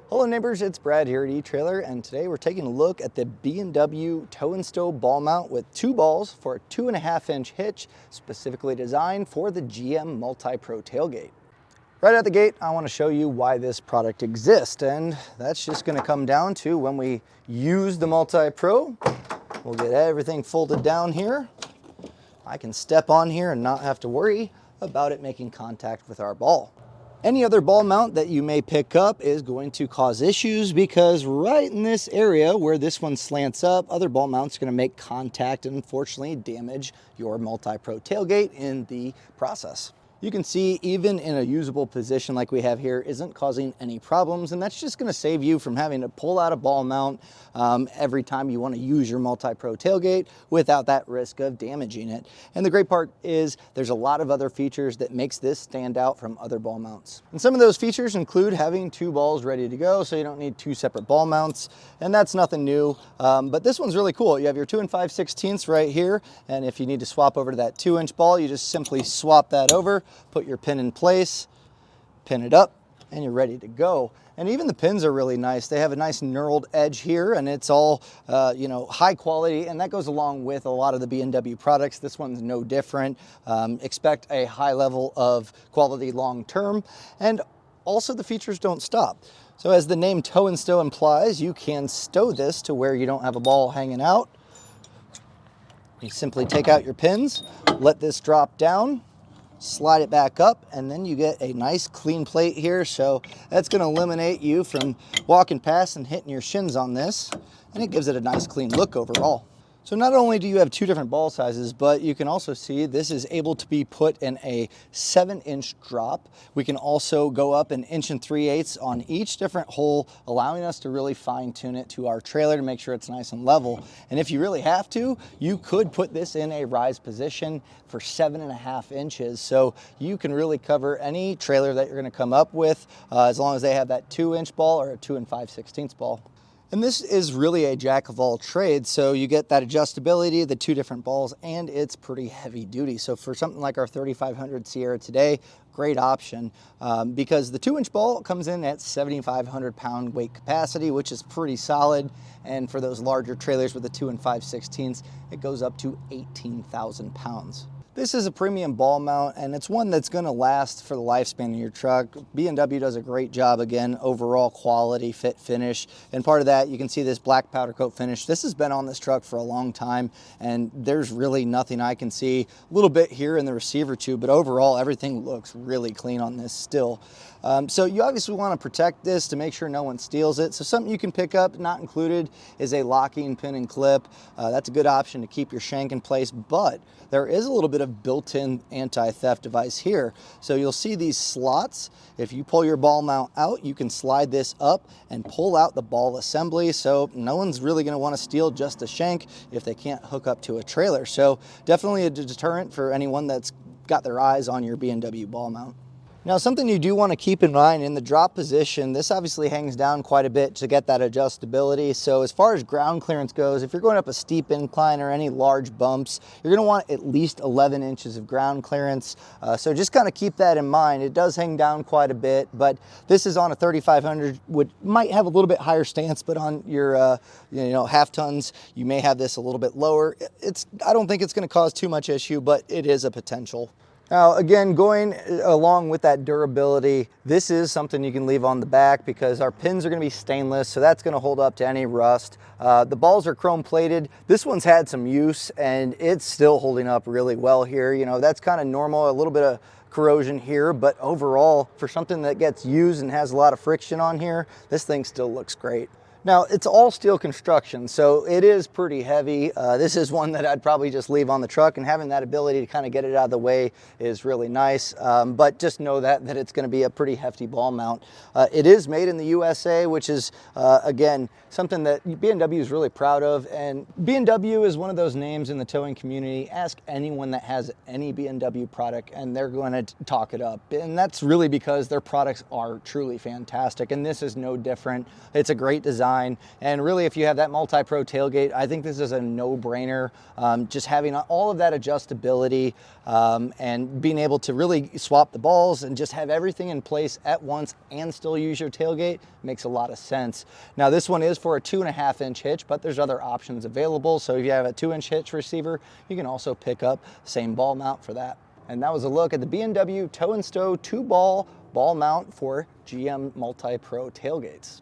Hello neighbors, it's Brad here at eTrailer, and today we're taking a look at the B&W Tow and Stow ball mount with two balls for a 2.5-inch hitch, specifically designed for the GM MultiPro tailgate. Right out the gate, I want to show you why this product exists, and that's just going to come down to when we use the MultiPro, we'll get everything folded down here. I can step on here and not have to worry about it making contact with our ball. Any other ball mount that you may pick up is going to cause issues because right in this area where this one slants up, other ball mounts are going to make contact and unfortunately damage your MultiPro tailgate in the process. You can see even in a usable position like we have here isn't causing any problems, and that's just going to save you from having to pull out a ball mount every time you want to use your MultiPro tailgate without that risk of damaging it. And the great part is there's a lot of other features that makes this stand out from other ball mounts. And some of those features include having two balls ready to go, so you don't need two separate ball mounts, and that's nothing new. But this one's really cool. You have your 2 5/16 right here, and if you need to swap over to that 2-inch ball, you just simply swap that over, put your pin in place, pin it up, and you're ready to go. And even the pins are really nice. They have a nice knurled edge here, and it's all high quality, and that goes along with a lot of the B&W products. This one's no different. Expect a high level of quality long term, and also the features don't stop. So as the name Tow and Stow implies, you can stow this to where you don't have a ball hanging out. You simply take out your pins, let this drop down, slide it back up, and then you get a nice clean plate here. So that's going to eliminate you from walking past and hitting your shins on this, and it gives it a nice clean look overall. So not only do you have two different ball sizes, but you can also see this is able to be put in a 7-inch drop. We can also go up 1 3/8 on each different hole, allowing us to really fine tune it to our trailer to make sure it's nice and level. And if you really have to, you could put this in a rise position for 7.5 inches. So you can really cover any trailer that you're going to come up with as long as they have that 2-inch ball or a 2 5/16 ball. And this is really a jack of all trades, so you get that adjustability, the two different balls, and it's pretty heavy duty. So for something like our 3500 Sierra today, great option because the 2-inch ball comes in at 7,500 pound weight capacity, which is pretty solid. And for those larger trailers with the 2 5/16, it goes up to 18,000 pounds. This is a premium ball mount, and it's one that's going to last for the lifespan of your truck. B&W does a great job, again, overall quality, fit, finish, and part of that, you can see this black powder coat finish. This has been on this truck for a long time, and there's really nothing I can see. A little bit here in the receiver tube, but overall, everything looks really clean on this still. So you obviously want to protect this to make sure no one steals it. So something you can pick up, not included, is a locking pin and clip. That's a good option to keep your shank in place, but there is a little bit of built-in anti-theft device here. So you'll see these slots. If you pull your ball mount out, you can slide this up and pull out the ball assembly. So no one's really going to want to steal just a shank if they can't hook up to a trailer. So definitely a deterrent for anyone that's got their eyes on your B&W ball mount. Now, something you do want to keep in mind in the drop position, this obviously hangs down quite a bit to get that adjustability. So as far as ground clearance goes, if you're going up a steep incline or any large bumps, you're going to want at least 11 inches of ground clearance. So just kind of keep that in mind. It does hang down quite a bit, but this is on a 3500, which might have a little bit higher stance, but on your half tons, you may have this a little bit lower. I don't think it's going to cause too much issue, but it is a potential. Now, again, going along with that durability, this is something you can leave on the back because our pins are going to be stainless, so that's going to hold up to any rust. The balls are chrome plated. This one's had some use, and it's still holding up really well here. You know, that's kind of normal, a little bit of corrosion here, but overall, for something that gets used and has a lot of friction on here, this thing still looks great. Now, it's all steel construction, so it is pretty heavy. This is one that I'd probably just leave on the truck, and having that ability to kind of get it out of the way is really nice. But just know that it's going to be a pretty hefty ball mount. It is made in the USA, which is, again, something that B&W is really proud of. And B&W is one of those names in the towing community. Ask anyone that has any B&W product, and they're going to talk it up. And that's really because their products are truly fantastic, and this is no different. It's a great design. design. And really, if you have that MultiPro tailgate, I think this is a no-brainer. Just having all of that adjustability and being able to really swap the balls and just have everything in place at once and still use your tailgate makes a lot of sense. Now, this one is for a 2.5-inch hitch, but there's other options available. So if you have a 2-inch hitch receiver, you can also pick up the same ball mount for that. And that was a look at the B&W Tow and Stow 2-ball ball mount for GM MultiPro tailgates.